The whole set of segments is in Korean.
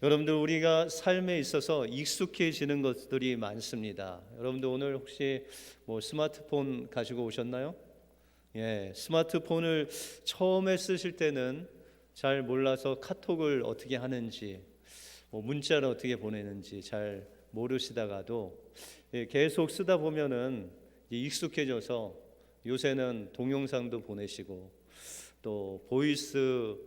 여러분들, 우리가 삶에 있어서 익숙해지는 것들이 많습니다. 여러분들, 오늘 혹시 스마트폰 가지고 오셨나요? 예, 스마트폰을 처음에 쓰실 때는 잘 몰라서 카톡을 어떻게 하는지, 문자를 어떻게 보내는지 잘 모르시다가도 계속 쓰다 보면은 익숙해져서 요새는 동영상도 보내시고 또 보이스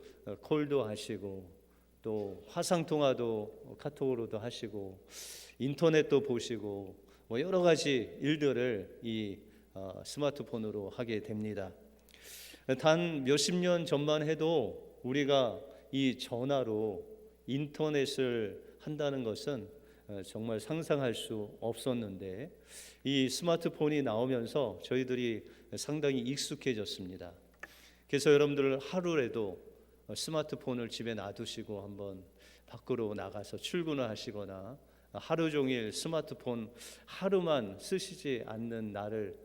콜도 하시고 또 화상통화도 카톡으로도 하시고 인터넷도 보시고 여러 가지 일들을 이 스마트폰으로 하게 됩니다. 단 몇십 년 전만 해도 우리가 이 전화로 인터넷을 한다는 것은 정말 상상할 수 없었는데, 이 스마트폰이 나오면서 저희들이 상당히 익숙해졌습니다. 그래서 여러분들, 하루라도 스마트폰을 집에 놔두시고 한번 밖으로 나가서 출근을 하시거나 하루 종일 스마트폰 하루만 쓰시지 않는 날을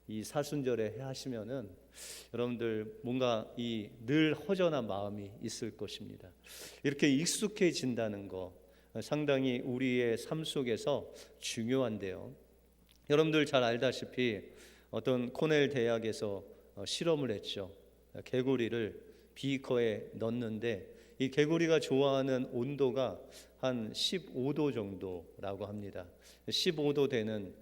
이 사순절에 하시면은 여러분들 뭔가 이 늘 허전한 마음이 있을 것입니다. 이렇게 익숙해진다는 거 상당히 우리의 삶 속에서 중요한데요. 여러분들 잘 알다시피 어떤 코넬 대학에서 실험을 했죠. 개구리를 비커에 넣는데 이 개구리가 좋아하는 온도가 한 15도 정도라고 합니다. 15도 되는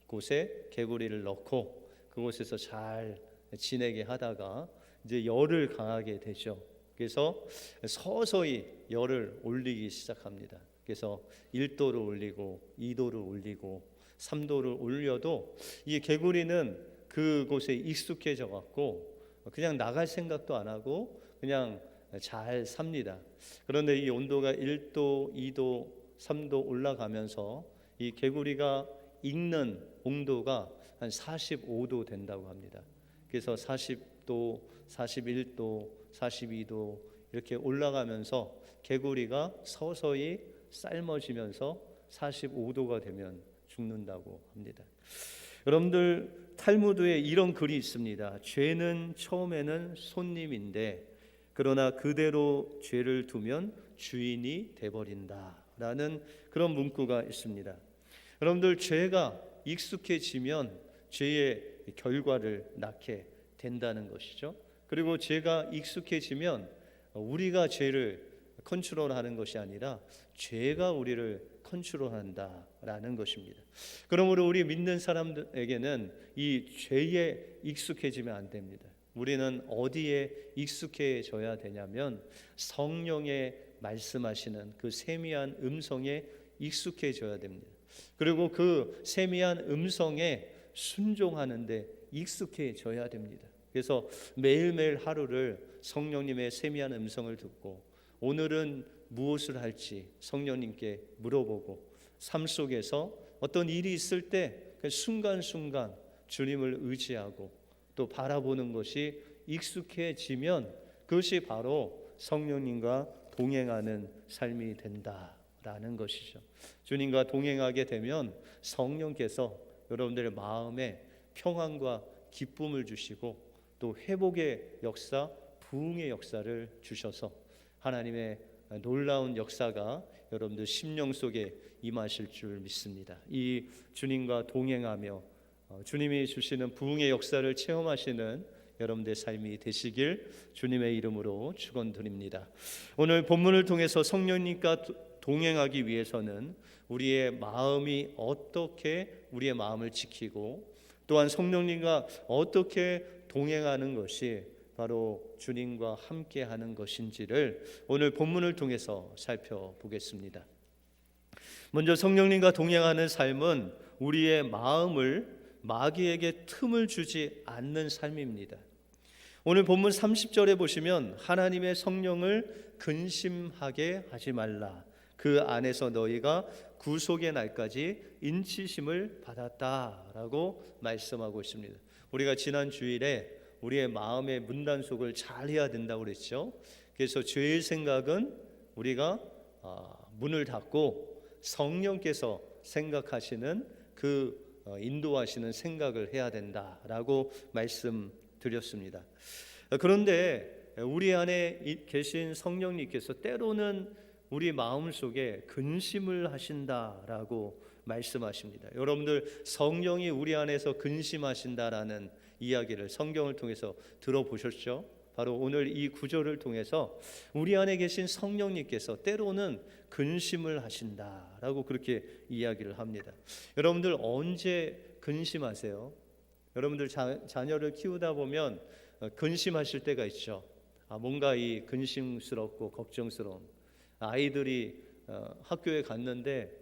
곳에 개구리를 넣고 그곳에서 잘 지내게 하다가 이제 열을 가하게 되죠. 그래서 서서히 열을 올리기 시작합니다. 그래서 1도를 올리고 2도를 올리고 3도를 올려도 이 개구리는 그곳에 익숙해져 갖고 그냥 나갈 생각도 안 하고 그냥 잘 삽니다. 그런데 이 온도가 1도, 2도, 3도 올라가면서 이 개구리가 익는 온도가 한 45도 된다고 합니다. 그래서 40도, 41도, 42도 이렇게 올라가면서 개구리가 서서히 삶아지면서 45도가 되면 죽는다고 합니다. 여러분들, 탈무드에 이런 글이 있습니다. 죄는 처음에는 손님인데 그러나 그대로 죄를 두면 주인이 돼버린다라는 그런 문구가 있습니다. 여러분들, 죄가 익숙해지면 죄의 결과를 낳게 된다는 것이죠. 그리고 죄가 익숙해지면 우리가 죄를 컨트롤하는 것이 아니라 죄가 우리를 컨트롤한다라는 것입니다. 그러므로 우리 믿는 사람들에게는 이 죄에 익숙해지면 안 됩니다. 우리는 어디에 익숙해져야 되냐면 성령의 말씀하시는 그 세미한 음성에 익숙해져야 됩니다. 그리고 그 세미한 음성에 순종하는데 익숙해져야 됩니다. 그래서 매일매일 하루를 성령님의 세미한 음성을 듣고 오늘은 무엇을 할지 성령님께 물어보고 삶 속에서 어떤 일이 있을 때 순간순간 주님을 의지하고 또 바라보는 것이 익숙해지면 그것이 바로 성령님과 동행하는 삶이 된다라는 것이죠. 주님과 동행하게 되면 성령께서 여러분들의 마음에 평안과 기쁨을 주시고 또 회복의 역사, 부흥의 역사를 주셔서 하나님의 놀라운 역사가 여러분들 심령 속에 임하실 줄 믿습니다. 이 주님과 동행하며 주님이 주시는 부흥의 역사를 체험하시는 여러분들의 삶이 되시길 주님의 이름으로 축원드립니다. 오늘 본문을 통해서 성령님과 동행하기 위해서는 우리의 마음이 어떻게 우리의 마음을 지키고 또한 성령님과 어떻게 동행하는 것이 바로 주님과 함께하는 것인지를 오늘 본문을 통해서 살펴보겠습니다. 먼저 성령님과 동행하는 삶은 우리의 마음을 마귀에게 틈을 주지 않는 삶입니다. 오늘 본문 30절에 보시면 하나님의 성령을 근심하게 하지 말라. 그 안에서 너희가 구속의 날까지 인치심을 받았다라고 말씀하고 있습니다. 우리가 지난 주일에 우리의 마음의 문단속을 잘 해야 된다고 그랬죠. 그래서 죄의 생각은 우리가 문을 닫고 성령께서 생각하시는 그 인도하시는 생각을 해야 된다라고 말씀드렸습니다. 그런데 우리 안에 계신 성령님께서 때로는 우리 마음 속에 근심을 하신다라고 말씀하십니다. 여러분들 성령이 우리 안에서 근심하신다라는 이야기를 성경을 통해서 들어보셨죠? 바로 오늘 이 구절을 통해서 우리 안에 계신 성령님께서 때로는 근심을 하신다라고 그렇게 이야기를 합니다. 여러분들 언제 근심하세요? 여러분들 자녀를 키우다 보면 근심하실 때가 있죠. 뭔가 이 근심스럽고 걱정스러운 아이들이 학교에 갔는데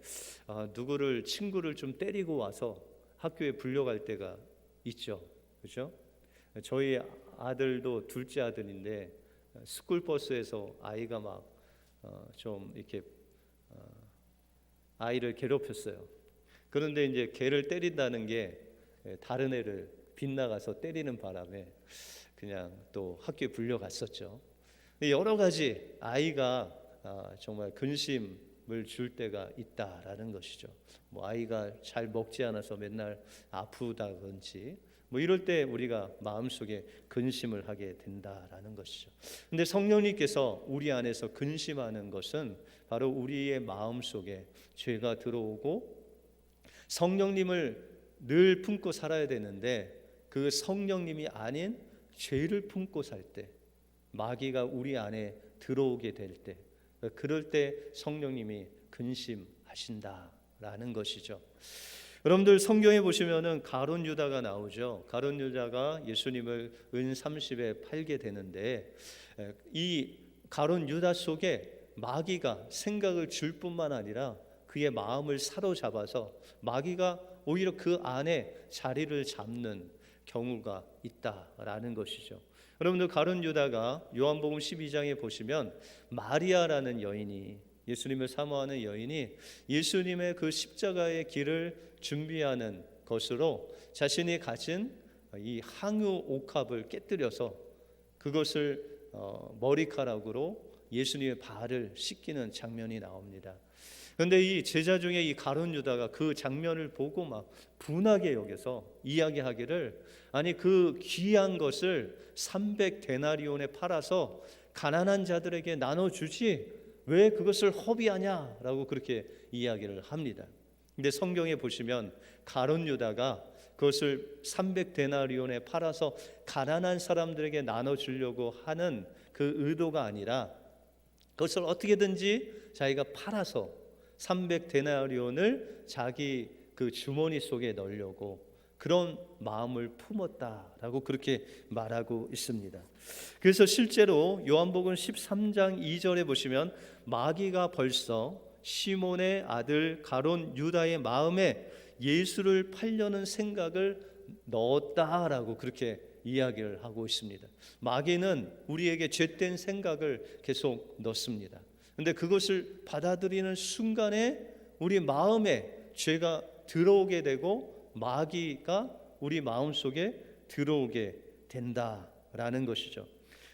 누구를 친구를 좀 때리고 와서 학교에 불려갈 때가 있죠. 그렇죠? 저희 아들도 둘째 아들인데 스쿨버스에서 아이가 막 좀 이렇게 아이를 괴롭혔어요. 그런데 이제 걔를 때린다는 게 다른 애를 빗나가서 때리는 바람에 그냥 또 학교에 불려갔었죠. 여러 가지 아이가 정말 근심을 줄 때가 있다라는 것이죠. 뭐 아이가 잘 먹지 않아서 맨날 아프다든지 뭐 이럴 때 우리가 마음속에 근심을 하게 된다라는 것이죠. 근데 성령님께서 우리 안에서 근심하는 것은 바로 우리의 마음속에 죄가 들어오고 성령님을 늘 품고 살아야 되는데 그 성령님이 아닌 죄를 품고 살 때, 마귀가 우리 안에 들어오게 될 때, 그럴 때 성령님이 근심하신다라는 것이죠. 여러분들 성경에 보시면은 가룟 유다가 나오죠. 가룟 유다가 예수님을 은 30에 팔게 되는데 이 가룟 유다 속에 마귀가 생각을 줄 뿐만 아니라 그의 마음을 사로잡아서 마귀가 오히려 그 안에 자리를 잡는 경우가 있다라는 것이죠. 여러분들 가룟 유다가 요한복음 12장에 보시면 마리아라는 여인이 예수님을 사모하는 여인이 예수님의 그 십자가의 길을 준비하는 것으로 자신이 가진 이 항유 옥합을 깨뜨려서 그것을 머리카락으로 예수님의 발을 씻기는 장면이 나옵니다. 그런데 이 제자 중에 이 가룟 유다가 그 장면을 보고 막 분하게 여겨서 이야기하기를 아니 그 귀한 것을 300데나리온에 팔아서 가난한 자들에게 나눠주지 왜 그것을 허비하냐라고 그렇게 이야기를 합니다. 근데 성경에 보시면 가룟 유다가 그것을 300데나리온에 팔아서 가난한 사람들에게 나눠주려고 하는 그 의도가 아니라 그것을 어떻게든지 자기가 팔아서 300데나리온을 자기 그 주머니 속에 넣으려고 그런 마음을 품었다라고 그렇게 말하고 있습니다. 그래서 실제로 요한복음 13장 2절에 보시면 마귀가 벌써 시몬의 아들 가룟 유다의 마음에 예수를 팔려는 생각을 넣었다라고 그렇게 이야기를 하고 있습니다. 마귀는 우리에게 죄된 생각을 계속 넣습니다. 그런데 그것을 받아들이는 순간에 우리 마음에 죄가 들어오게 되고 마귀가 우리 마음속에 들어오게 된다라는 것이죠.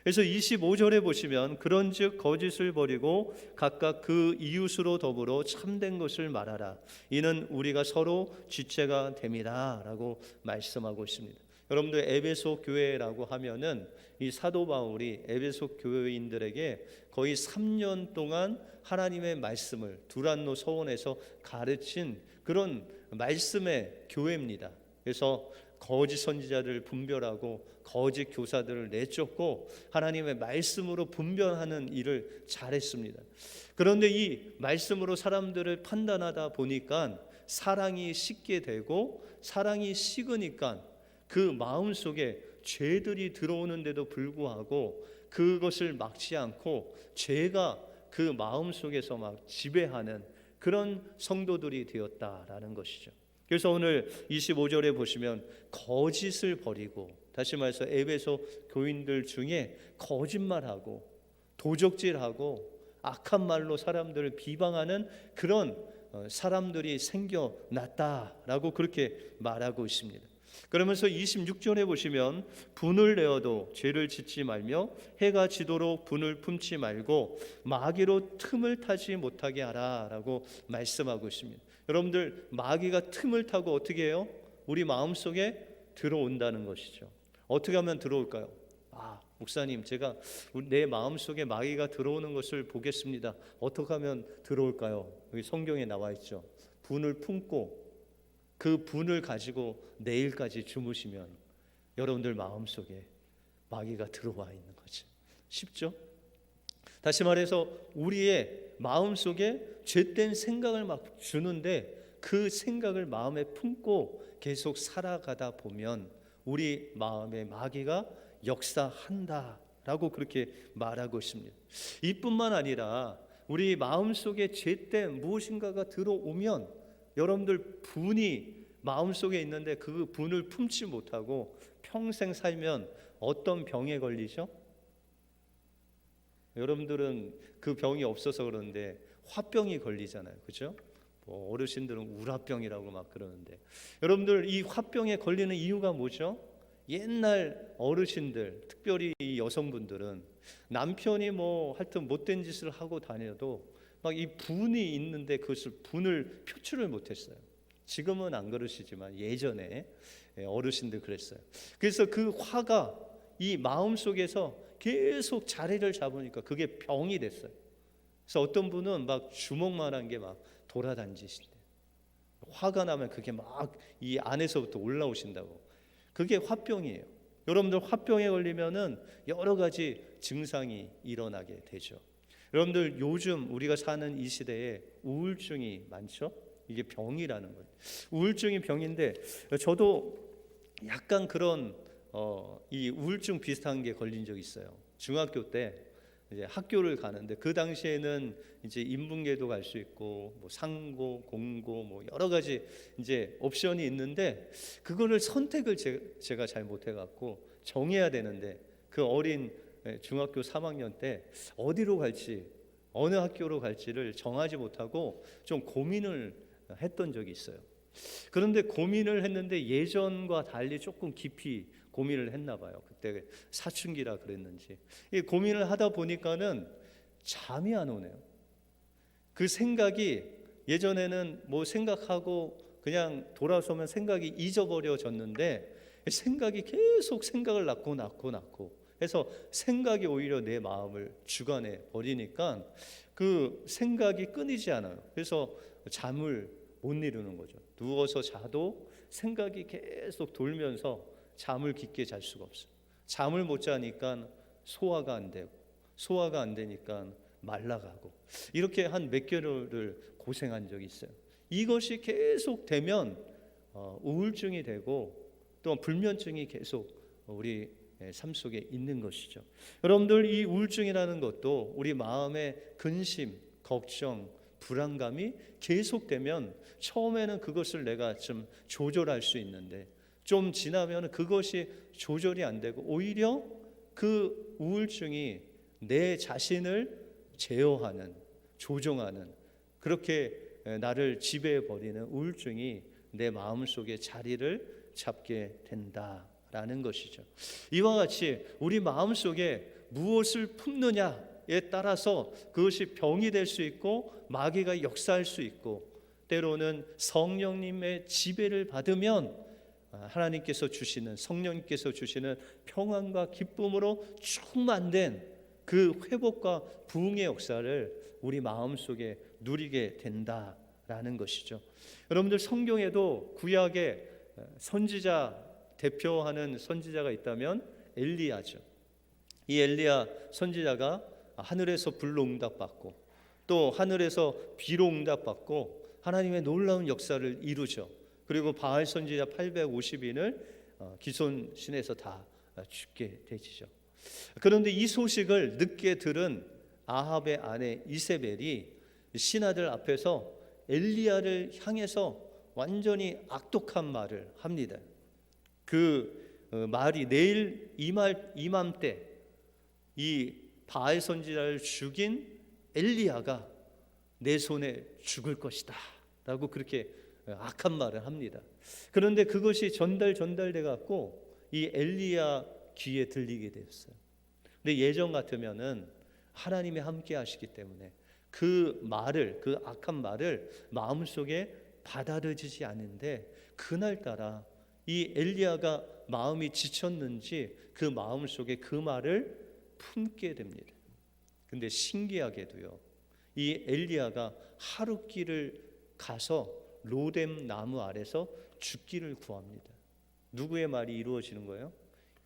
그래서 25절에 보시면 그런즉 거짓을 버리고 각각 그 이웃으로 더불어 참된 것을 말하라. 이는 우리가 서로 지체가 됨이라 라고 말씀하고 있습니다. 여러분들 에베소 교회라고 하면은 이 사도 바울이 에베소 교회인들에게 거의 3년 동안 하나님의 말씀을 두란노 서원에서 가르친 그런 말씀의 교회입니다. 그래서 거짓 선지자들을 분별하고 거짓 교사들을 내쫓고 하나님의 말씀으로 분별하는 일을 잘했습니다. 그런데 이 말씀으로 사람들을 판단하다 보니까 사랑이 식게 되고 사랑이 식으니까 그 마음속에 죄들이 들어오는데도 불구하고 그것을 막지 않고 죄가 그 마음속에서 막 지배하는 그런 성도들이 되었다라는 것이죠. 그래서 오늘 25절에 보시면 거짓을 버리고, 다시 말해서 에베소 교인들 중에 거짓말하고 도적질하고 악한 말로 사람들을 비방하는 그런 사람들이 생겨났다라고 그렇게 말하고 있습니다. 그러면서 26절에 보시면 분을 내어도 죄를 짓지 말며 해가 지도록 분을 품지 말고 마귀로 틈을 타지 못하게 하라라고 말씀하고 있습니다. 여러분들 마귀가 틈을 타고 어떻게 해요? 우리 마음속에 들어온다는 것이죠. 어떻게 하면 들어올까요? 목사님, 제가 내 마음속에 마귀가 들어오는 것을 보겠습니다. 어떻게 하면 들어올까요? 여기 성경에 나와 있죠. 분을 품고 그 분을 가지고 내일까지 주무시면 여러분들 마음속에 마귀가 들어와 있는 거죠. 쉽죠? 다시 말해서 우리의 마음속에 죄된 생각을 막 주는데 그 생각을 마음에 품고 계속 살아가다 보면 우리 마음에 마귀가 역사한다라고 그렇게 말하고 있습니다. 이뿐만 아니라 우리 마음속에 죄된 무엇인가가 들어오면 여러분들 분이 마음속에 있는데 그 분을 품지 못하고 평생 살면 어떤 병에 걸리죠? 여러분들은 그 병이 없어서 그러는데 화병이 걸리잖아요. 그렇죠? 어르신들은 우라병이라고 막 그러는데 여러분들 이 화병에 걸리는 이유가 뭐죠? 옛날 어르신들, 특별히 이 여성분들은 남편이 하여튼 못된 짓을 하고 다녀도 막 이 분이 있는데 그것을 분을 표출을 못했어요. 지금은 안 그러시지만 예전에 어르신들 그랬어요. 그래서 그 화가 이 마음 속에서 계속 자리를 잡으니까 그게 병이 됐어요. 그래서 어떤 분은 막 주먹만한 게 막 돌아다니시대. 화가 나면 그게 막 이 안에서부터 올라오신다고. 그게 화병이에요. 여러분들 화병에 걸리면은 여러 가지 증상이 일어나게 되죠. 여러분들 요즘 우리가 사는 이 시대에 우울증이 많죠? 이게 병이라는 거예요. 우울증이 병인데 저도 약간 그런 이 우울증 비슷한 게 걸린 적이 있어요. 중학교 때 이제 학교를 가는데 그 당시에는 이제 인문계도 갈 수 있고 상고, 공고 여러 가지 이제 옵션이 있는데 그거를 선택을 제가 잘 못해 갖고 정해야 되는데 그 어린 중학교 3학년 때 어디로 갈지 어느 학교로 갈지를 정하지 못하고 좀 고민을 했던 적이 있어요. 그런데 고민을 했는데 예전과 달리 조금 깊이 고민을 했나 봐요. 그때 사춘기라 그랬는지. 이 고민을 하다 보니까는 잠이 안 오네요. 그 생각이 예전에는 생각하고 그냥 돌아서면 생각이 잊어버려졌는데 생각이 계속 생각을 낳고 해서 생각이 오히려 내 마음을 주관해 버리니까 그 생각이 끊이지 않아요. 그래서 잠을 못 이루는 거죠. 누워서 자도 생각이 계속 돌면서 잠을 깊게 잘 수가 없어요. 잠을 못 자니까 소화가 안 되고 소화가 안 되니까 말라가고 이렇게 한 몇 개월을 고생한 적이 있어요. 이것이 계속 되면 우울증이 되고 또 불면증이 계속 우리 삶 속에 있는 것이죠. 여러분들 이 우울증이라는 것도 우리 마음의 근심, 걱정, 불안감이 계속되면 처음에는 그것을 내가 좀 조절할 수 있는데 좀 지나면 그것이 조절이 안 되고 오히려 그 우울증이 내 자신을 제어하는, 조종하는 그렇게 나를 지배해 버리는 우울증이 내 마음속에 자리를 잡게 된다라는 것이죠. 이와 같이 우리 마음속에 무엇을 품느냐에 따라서 그것이 병이 될 수 있고 마귀가 역사할 수 있고 때로는 성령님의 지배를 받으면 하나님께서 주시는 성령님께서 주시는 평안과 기쁨으로 충만된 그 회복과 부흥의 역사를 우리 마음속에 누리게 된다라는 것이죠. 여러분들 성경에도 구약의 선지자 대표하는 선지자가 있다면 엘리야죠. 이 엘리야 선지자가 하늘에서 불로 응답받고 또 하늘에서 비로 응답받고 하나님의 놀라운 역사를 이루죠. 그리고 바알 선지자 850인을 기손 신에서 다 죽게 되지죠. 그런데 이 소식을 늦게 들은 아합의 아내 이세벨이 신하들 앞에서 엘리야를 향해서 완전히 악독한 말을 합니다. 그 말이 내일 이맘때 이 바알 선지자를 죽인 엘리야가 내 손에 죽을 것이다 라고 그렇게 악한 말을 합니다. 그런데 그것이 전달돼 갖고 이 엘리야 귀에 들리게 되었어요. 근데 예전 같으면은 하나님이 함께 하시기 때문에 그 말을, 그 악한 말을 마음속에 받아들이지 않는데 그날따라 이 엘리야가 마음이 지쳤는지 그 마음 속에 그 말을 품게 됩니다. 근데 신기하게도요, 이 엘리야가 하룻길을 가서 로뎀 나무 아래서 죽기를 구합니다. 누구의 말이 이루어지는 거예요?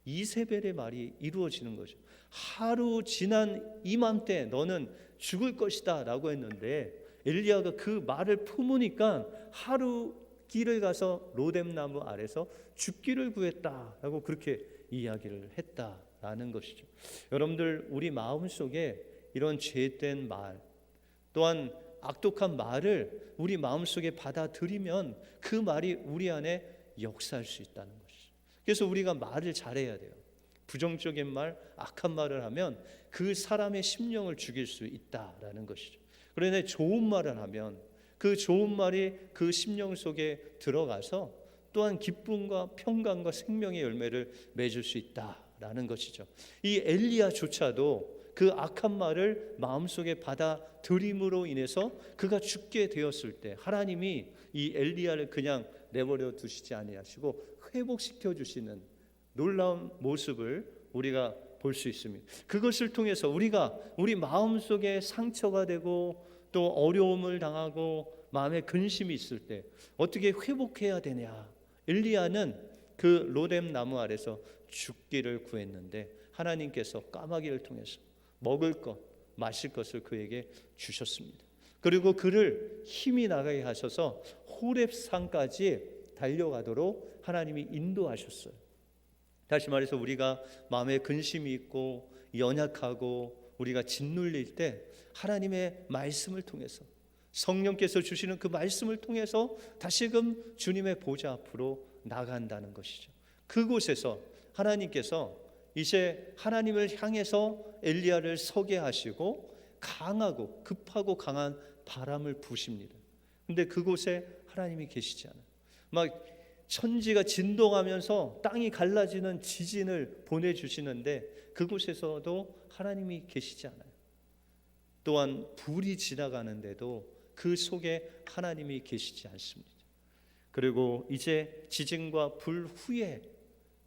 이세벨의 말이 이루어지는 거죠. 하루 지난 이맘때 너는 죽을 것이다 라고 했는데 엘리야가 그 말을 품으니까 하루 길을 가서 로뎀 나무 아래서 죽기를 구했다라고 그렇게 이야기를 했다라는 것이죠. 여러분들, 우리 마음속에 이런 죄된 말 또한 악독한 말을 우리 마음속에 받아들이면 그 말이 우리 안에 역사할 수 있다는 것이죠. 그래서 우리가 말을 잘해야 돼요. 부정적인 말, 악한 말을 하면 그 사람의 심령을 죽일 수 있다라는 것이죠. 그런데 좋은 말을 하면 그 좋은 말이 그 심령 속에 들어가서 또한 기쁨과 평강과 생명의 열매를 맺을 수 있다라는 것이죠. 이 엘리야조차도 그 악한 말을 마음속에 받아들임으로 인해서 그가 죽게 되었을 때 하나님이 이 엘리야를 그냥 내버려 두시지 아니하시고 회복시켜 주시는 놀라운 모습을 우리가 볼 수 있습니다. 그것을 통해서 우리가 우리 마음속에 상처가 되고 또 어려움을 당하고 마음에 근심이 있을 때 어떻게 회복해야 되냐. 엘리야는 그 로뎀 나무 아래서 죽기를 구했는데 하나님께서 까마귀를 통해서 먹을 것, 마실 것을 그에게 주셨습니다. 그리고 그를 힘이 나가게 하셔서 호렙산까지 달려가도록 하나님이 인도하셨어요. 다시 말해서 우리가 마음에 근심이 있고 연약하고 우리가 짓눌릴 때 하나님의 말씀을 통해서 성령께서 주시는 그 말씀을 통해서 다시금 주님의 보좌 앞으로 나간다는 것이죠. 그곳에서 하나님께서 이제 하나님을 향해서 엘리야를 서게 하시고 강하고 급하고 강한 바람을 부십니다. 근데 그곳에 하나님이 계시지 않아요. 막 천지가 진동하면서 땅이 갈라지는 지진을 보내주시는데 그곳에서도 하나님이 계시지 않아요. 또한 불이 지나가는데도 그 속에 하나님이 계시지 않습니다. 그리고 이제 지진과 불 후에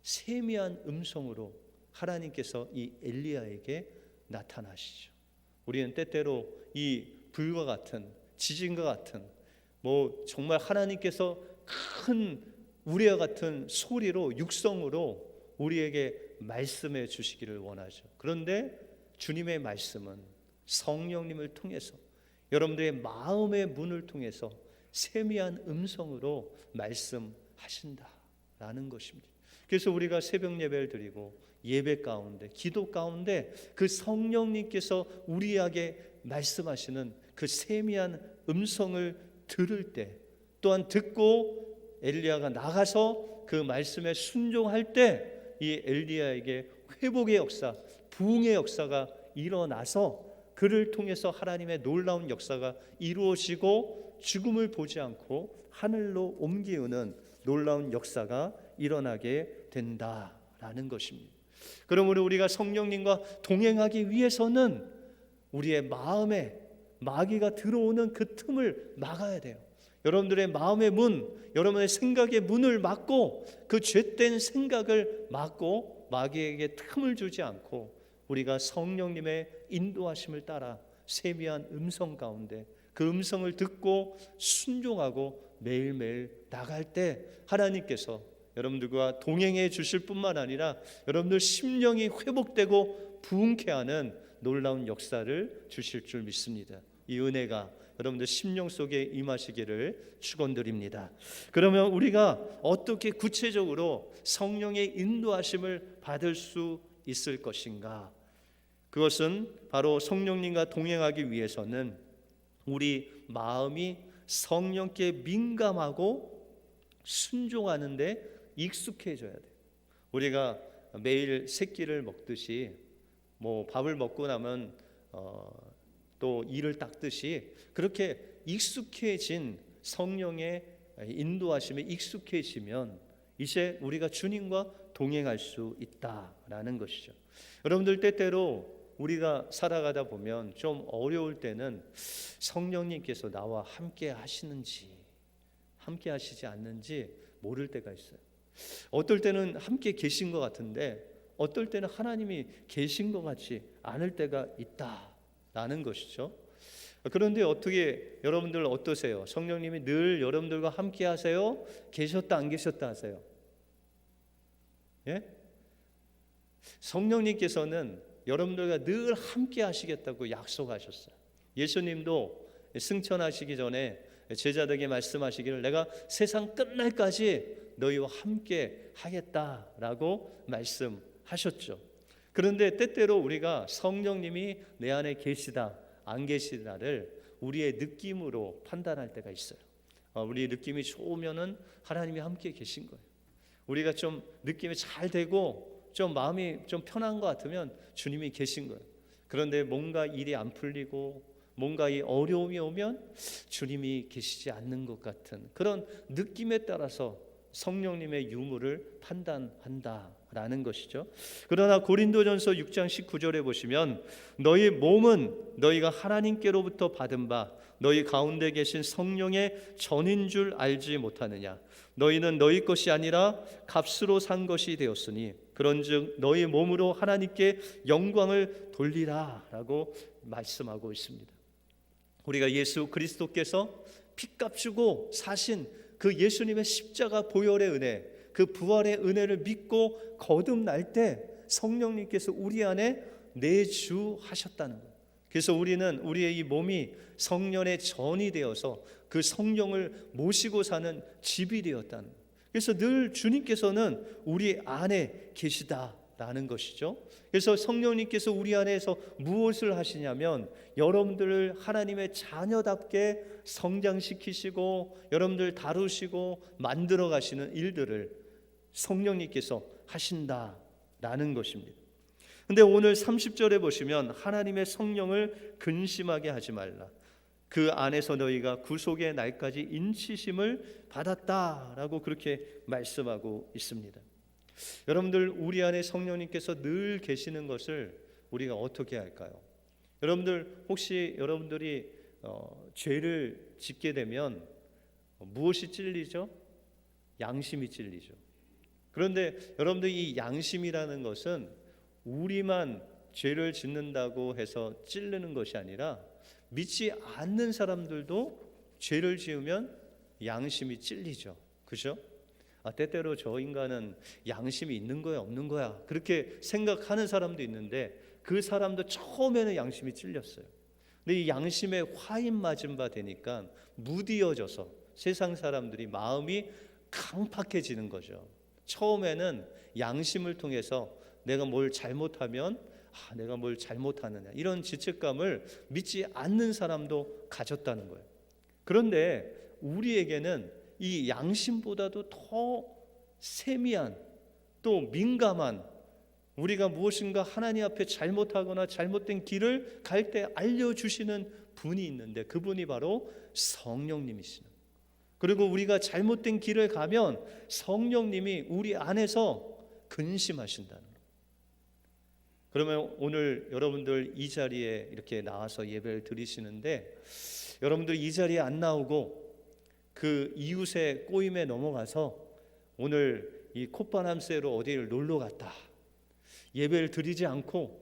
세미한 음성으로 하나님께서 이 엘리야에게 나타나시죠. 우리는 때때로 이 불과 같은 지진과 같은 정말 하나님께서 큰 우리와 같은 소리로 육성으로 우리에게 말씀해 주시기를 원하죠. 그런데 주님의 말씀은 성령님을 통해서 여러분들의 마음의 문을 통해서 세미한 음성으로 말씀하신다라는 것입니다. 그래서 우리가 새벽 예배를 드리고 예배 가운데 기도 가운데 그 성령님께서 우리에게 말씀하시는 그 세미한 음성을 들을 때 또한 듣고 엘리야가 나가서 그 말씀에 순종할 때 이 엘리야에게 회복의 역사, 부흥의 역사가 일어나서 그를 통해서 하나님의 놀라운 역사가 이루어지고 죽음을 보지 않고 하늘로 옮기우는 놀라운 역사가 일어나게 된다라는 것입니다. 그러므로 우리가 성령님과 동행하기 위해서는 우리의 마음에 마귀가 들어오는 그 틈을 막아야 돼요. 여러분들의 마음의 문, 여러분의 생각의 문을 막고 그 죄된 생각을 막고 마귀에게 틈을 주지 않고 우리가 성령님의 인도하심을 따라 세미한 음성 가운데 그 음성을 듣고 순종하고 매일매일 나갈 때 하나님께서 여러분들과 동행해 주실 뿐만 아니라 여러분들 심령이 회복되고 부흥케 하는 놀라운 역사를 주실 줄 믿습니다. 이 은혜가 여러분들 심령 속에 임하시기를 축원드립니다. 그러면 우리가 어떻게 구체적으로 성령의 인도하심을 받을 수 있을 것인가? 그것은 바로 성령님과 동행하기 위해서는 우리 마음이 성령께 민감하고 순종하는 데 익숙해져야 돼요. 우리가 매일 세 끼를 먹듯이 밥을 먹고 나면 또 이를 닦듯이 그렇게 익숙해진 성령의 인도하심에 익숙해지면 이제 우리가 주님과 동행할 수 있다라는 것이죠. 여러분들 때때로 우리가 살아가다 보면 좀 어려울 때는 성령님께서 나와 함께 하시는지 함께 하시지 않는지 모를 때가 있어요. 어떨 때는 함께 계신 것 같은데 어떨 때는 하나님이 계신 것 같지 않을 때가 있다라는 것이죠. 그런데 어떻게 여러분들 어떠세요? 성령님이 늘 여러분들과 함께 하세요? 계셨다 안 계셨다 하세요? 예? 성령님께서는 여러분들과 늘 함께 하시겠다고 약속하셨어요. 예수님도 승천하시기 전에 제자들에게 말씀하시기를 내가 세상 끝날까지 너희와 함께 하겠다라고 말씀하셨죠. 그런데 때때로 우리가 성령님이 내 안에 계시다 안 계시다를 우리의 느낌으로 판단할 때가 있어요. 우리 느낌이 좋으면은 하나님이 함께 계신 거예요. 우리가 좀 느낌이 잘 되고 좀 마음이 좀 편한 것 같으면 주님이 계신 거예요. 그런데 뭔가 일이 안 풀리고 뭔가 이 어려움이 오면 주님이 계시지 않는 것 같은 그런 느낌에 따라서 성령님의 유무를 판단한다라는 것이죠. 그러나 고린도전서 6장 19절에 보시면 너희 몸은 너희가 하나님께로부터 받은 바 너희 가운데 계신 성령의 전인 줄 알지 못하느냐. 너희는 너희 것이 아니라 값으로 산 것이 되었으니 그런즉 너희 몸으로 하나님께 영광을 돌리라 라고 말씀하고 있습니다. 우리가 예수 그리스도께서 피값 주고 사신 그 예수님의 십자가 보혈의 은혜, 그 부활의 은혜를 믿고 거듭날 때 성령님께서 우리 안에 내주하셨다는 거예요. 그래서 우리는 우리의 이 몸이 성령의 전이 되어서 그 성령을 모시고 사는 집이 되었다는 거예요. 그래서 늘 주님께서는 우리 안에 계시다라는 것이죠. 그래서 성령님께서 우리 안에서 무엇을 하시냐면 여러분들을 하나님의 자녀답게 성장시키시고 여러분들 다루시고 만들어 가시는 일들을 성령님께서 하신다라는 것입니다. 근데 오늘 30절에 보시면 하나님의 성령을 근심하게 하지 말라. 그 안에서 너희가 구속의 날까지 인치심을 받았다라고 그렇게 말씀하고 있습니다. 여러분들 우리 안에 성령님께서 늘 계시는 것을 우리가 어떻게 할까요? 여러분들 혹시 여러분들이 죄를 짓게 되면 무엇이 찔리죠? 양심이 찔리죠. 그런데 여러분들 이 양심이라는 것은 우리만 죄를 짓는다고 해서 찔르는 것이 아니라 믿지 않는 사람들도 죄를 지으면 양심이 찔리죠. 그죠? 때때로 저 인간은 양심이 있는 거야 없는 거야 그렇게 생각하는 사람도 있는데 그 사람도 처음에는 양심이 찔렸어요. 근데 이 양심에 화인 맞은 바 되니까 무디어져서 세상 사람들이 마음이 강팍해지는 거죠. 처음에는 양심을 통해서 내가 뭘 잘못하면 내가 뭘 잘못하느냐 이런 죄책감을 믿지 않는 사람도 가졌다는 거예요. 그런데 우리에게는 이 양심보다도 더 세미한 또 민감한 우리가 무엇인가 하나님 앞에 잘못하거나 잘못된 길을 갈 때 알려주시는 분이 있는데 그분이 바로 성령님이시는. 그리고 우리가 잘못된 길을 가면 성령님이 우리 안에서 근심하신다는 거예요. 그러면 오늘 여러분들 이 자리에 이렇게 나와서 예배를 드리시는데 여러분들 이 자리에 안 나오고 그 이웃의 꼬임에 넘어가서 오늘 이 콧바람 쐬러 어디를 놀러 갔다. 예배를 드리지 않고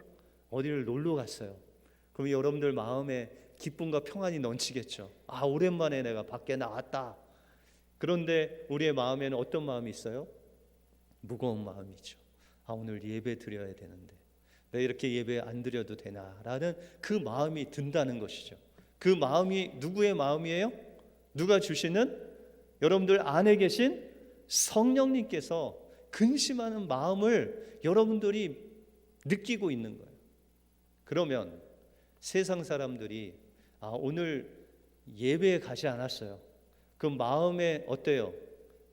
어디를 놀러 갔어요. 그럼 여러분들 마음에 기쁨과 평안이 넘치겠죠. 오랜만에 내가 밖에 나왔다. 그런데 우리의 마음에는 어떤 마음이 있어요? 무거운 마음이죠. 오늘 예배 드려야 되는데 내가 이렇게 예배 안 드려도 되나라는 그 마음이 든다는 것이죠. 그 마음이 누구의 마음이에요? 누가 주시는? 여러분들 안에 계신 성령님께서 근심하는 마음을 여러분들이 느끼고 있는 거예요. 그러면 세상 사람들이 오늘 예배에 가지 않았어요. 그 마음에 어때요?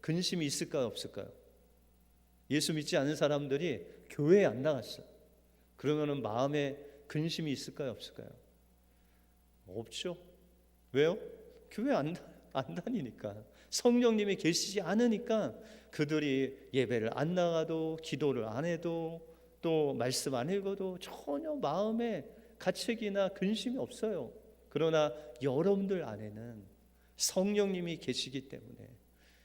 근심이 있을까요? 없을까요? 예수 믿지 않은 사람들이 교회에 안 나갔어요. 그러면 마음에 근심이 있을까요? 없을까요? 없죠. 왜요? 교회 안 다니니까. 성령님이 계시지 않으니까 그들이 예배를 안 나가도 기도를 안 해도 또 말씀 안 읽어도 전혀 마음에 가책이나 근심이 없어요. 그러나 여러분들 안에는 성령님이 계시기 때문에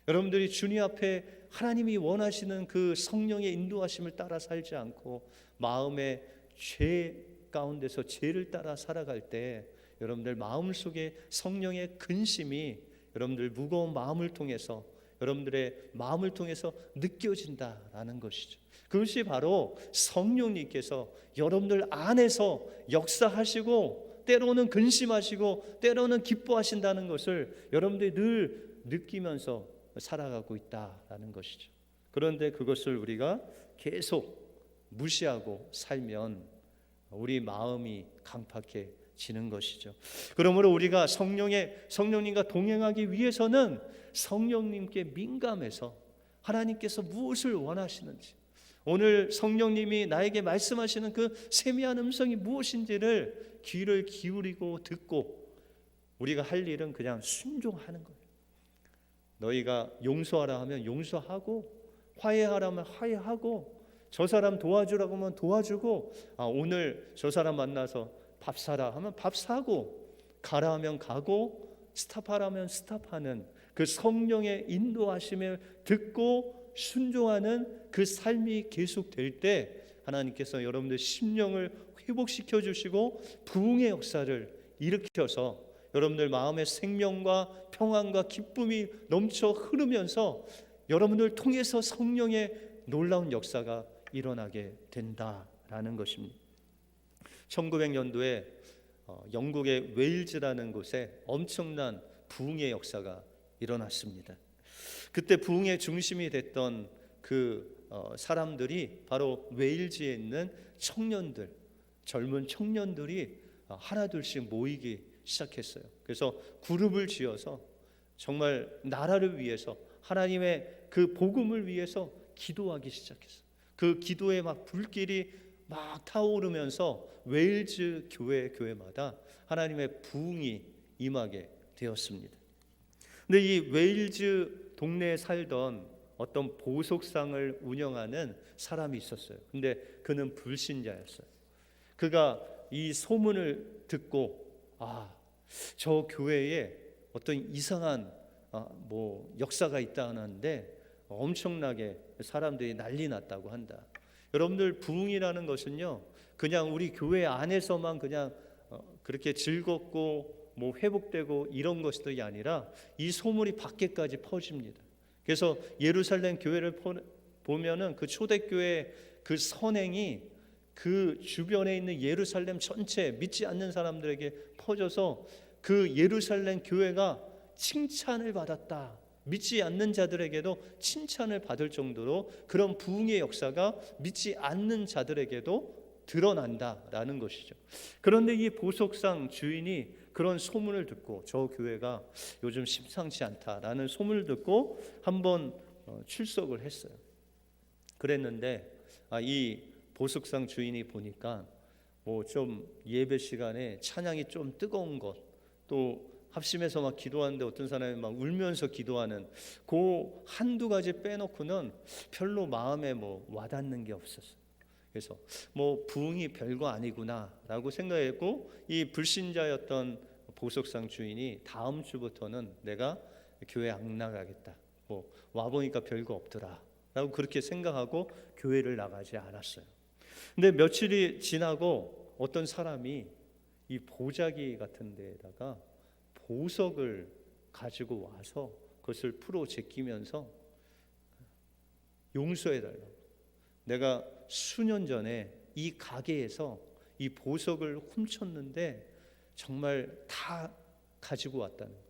여러분들이 주님 앞에 하나님이 원하시는 그 성령의 인도하심을 따라 살지 않고 마음의 죄 가운데서 죄를 따라 살아갈 때 여러분들 마음속에 성령의 근심이 여러분들 무거운 마음을 통해서 여러분들의 마음을 통해서 느껴진다라는 것이죠. 그것이 바로 성령님께서 여러분들 안에서 역사하시고 때로는 근심하시고 때로는 기뻐하신다는 것을 여러분들이 늘 느끼면서 살아가고 있다라는 것이죠. 그런데 그것을 우리가 계속 무시하고 살면 우리 마음이 강팍해지는 것이죠. 그러므로 우리가 성령님과 동행하기 위해서는 성령님께 민감해서 하나님께서 무엇을 원하시는지, 오늘 성령님이 나에게 말씀하시는 그 세미한 음성이 무엇인지를 귀를 기울이고 듣고 우리가 할 일은 그냥 순종하는 거예요. 너희가 용서하라 하면 용서하고, 화해하라 하면 화해하고, 저 사람 도와주라고 하면 도와주고, 오늘 저 사람 만나서 밥 사라 하면 밥 사고, 가라 하면 가고, 스탑하라 하면 스탑하는 그 성령의 인도하심을 듣고 순종하는 그 삶이 계속될 때 하나님께서 여러분들 심령을 회복시켜 주시고 부흥의 역사를 일으켜서 여러분들 마음의 생명과 평안과 기쁨이 넘쳐 흐르면서 여러분들 통해서 성령의 놀라운 역사가 일어나게 된다라는 것입니다. 1900년도에 영국의 웨일즈라는 곳에 엄청난 부흥의 역사가 일어났습니다. 그때 부흥의 중심이 됐던 그 사람들이 바로 웨일즈에 있는 청년들, 젊은 청년들이 하나둘씩 모이기 시작했어요. 그래서 그룹을 지어서 정말 나라를 위해서, 하나님의 그 복음을 위해서 기도하기 시작했어요. 그 기도에 막 불길이 막 타오르면서 웨일즈 교회마다 하나님의 부흥이 임하게 되었습니다. 근데 이 웨일즈 동네에 살던 어떤 보석상을 운영하는 사람이 있었어요. 근데 그는 불신자였어요. 그가 이 소문을 듣고 저 교회에 어떤 이상한 역사가 있다 하는데 엄청나게 사람들이 난리 났다고 한다. 여러분들 부흥이라는 것은요, 그냥 우리 교회 안에서만 그냥 그렇게 즐겁고 회복되고 이런 것이 아니라 이 소문이 밖에까지 퍼집니다. 그래서 예루살렘 교회를 보면은 그 초대교회 그 선행이 그 주변에 있는 예루살렘 전체 믿지 않는 사람들에게 퍼져서 그 예루살렘 교회가 칭찬을 받았다. 믿지 않는 자들에게도 칭찬을 받을 정도로 그런 부흥의 역사가 믿지 않는 자들에게도 드러난다라는 것이죠. 그런데 이 보석상 주인이 그런 소문을 듣고 저 교회가 요즘 심상치 않다라는 소문을 듣고 한번 출석을 했어요. 그랬는데 이 보석상 주인이 보니까 좀 예배 시간에 찬양이 좀 뜨거운 것, 또 합심해서 막 기도하는데 어떤 사람이 막 울면서 기도하는 그 한두 가지 빼놓고는 별로 마음에 와닿는 게 없었어요. 그래서 부흥이 별거 아니구나라고 생각했고, 이 불신자였던 보석상 주인이 다음 주부터는 내가 교회 안 나가겠다. 와 보니까 별거 없더라라고 그렇게 생각하고 교회를 나가지 않았어요. 근데 며칠이 지나고 어떤 사람이 이 보자기 같은 데다가 보석을 가지고 와서 그것을 풀어 제끼면서 용서해달라고. 내가 수년 전에 이 가게에서 이 보석을 훔쳤는데 정말 다 가지고 왔다는 거예요.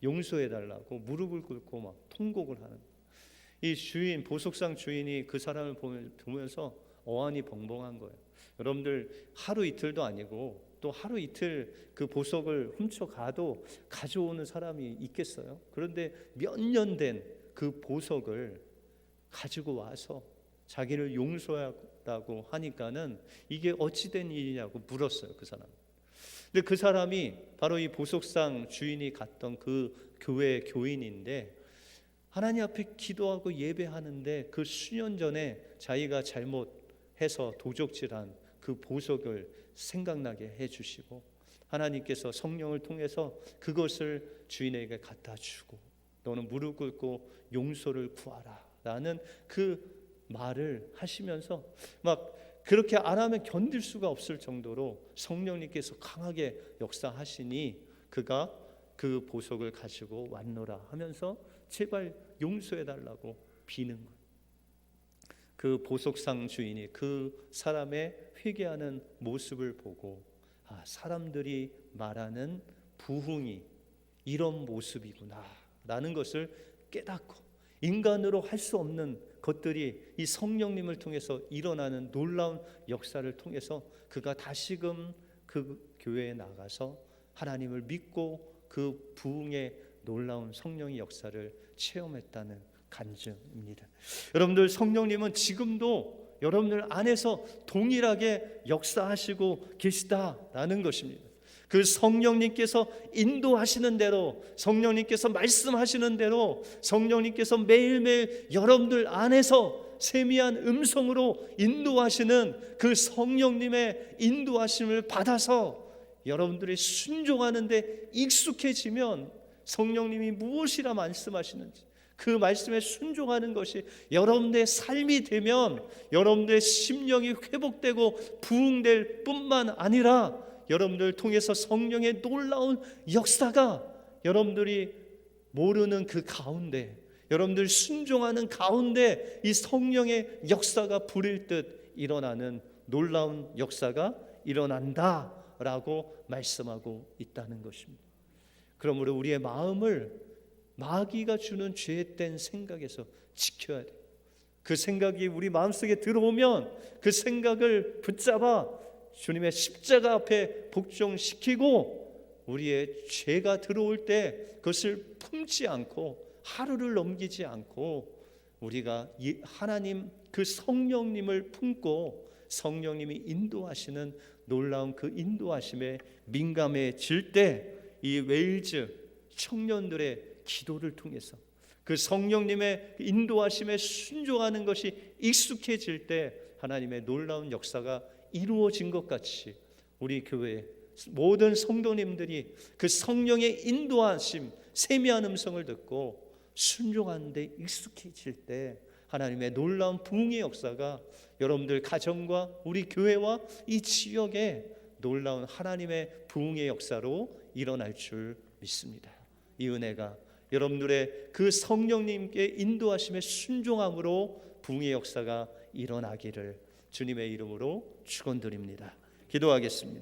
용서해달라고 무릎을 꿇고 막 통곡을 하는 거예요. 이 주인, 보석상 주인이 그 사람을 보면서 어안이 벙벙한 거예요. 여러분들 하루 이틀도 아니고 또 하루 이틀 그 보석을 훔쳐가도 가져오는 사람이 있겠어요? 그런데 몇 년 된 그 보석을 가지고 와서 자기를 용서하라고 하니까는 이게 어찌된 일이냐고 물었어요, 그 사람. 근데 그 사람이 바로 이 보석상 주인이 갔던 그 교회 교인인데, 하나님 앞에 기도하고 예배하는데 그 수년 전에 자기가 잘못해서 도적질한 그 보석을 생각나게 해주시고, 하나님께서 성령을 통해서 그것을 주인에게 갖다 주고, 너는 무릎 꿇고 용서를 구하라 라는 그 말을 하시면서 막 그렇게 안 하면 견딜 수가 없을 정도로 성령님께서 강하게 역사하시니 그가 그 보석을 가지고 왔노라 하면서 제발 용서해 달라고 비는 거예요. 그 보석상 주인이 그 사람의 회개하는 모습을 보고 사람들이 말하는 부흥이 이런 모습이구나 라는 것을 깨닫고 인간으로 할 수 없는 것들이 이 성령님을 통해서 일어나는 놀라운 역사를 통해서 그가 다시금 그 교회에 나가서 하나님을 믿고 그 부흥의 놀라운 성령의 역사를 체험했다는 간증입니다. 여러분들, 성령님은 지금도 여러분들 안에서 동일하게 역사하시고 계시다라는 것입니다. 그 성령님께서 인도하시는 대로, 성령님께서 말씀하시는 대로, 성령님께서 매일매일 여러분들 안에서 세미한 음성으로 인도하시는 그 성령님의 인도하심을 받아서 여러분들이 순종하는 데 익숙해지면 성령님이 무엇이라 말씀하시는지 그 말씀에 순종하는 것이 여러분들의 삶이 되면 여러분들의 심령이 회복되고 부흥될 뿐만 아니라 여러분들을 통해서 성령의 놀라운 역사가 여러분들이 모르는 그 가운데, 여러분들 순종하는 가운데 이 성령의 역사가 불일 듯 일어나는 놀라운 역사가 일어난다라고 말씀하고 있다는 것입니다. 그러므로 우리의 마음을 마귀가 주는 죄된 생각에서 지켜야 돼요. 그 생각이 우리 마음속에 들어오면 그 생각을 붙잡아 주님의 십자가 앞에 복종시키고 우리의 죄가 들어올 때 그것을 품지 않고 하루를 넘기지 않고 우리가 하나님 그 성령님을 품고 성령님이 인도하시는 놀라운 그 인도하심에 민감해질 때 이 웨일즈 청년들의 기도를 통해서 그 성령님의 인도하심에 순종하는 것이 익숙해질 때 하나님의 놀라운 역사가 이루어진 것 같이 우리 교회 모든 성도님들이 그 성령의 인도하심, 세미한 음성을 듣고 순종하는 데 익숙해질 때 하나님의 놀라운 부흥의 역사가 여러분들 가정과 우리 교회와 이 지역에 놀라운 하나님의 부흥의 역사로 일어날 줄 믿습니다. 이 은혜가 여러분들의 그 성령님께 인도하심에 순종함으로 부흥의 역사가 일어나기를 주님의 이름으로 축원드립니다. 기도하겠습니다.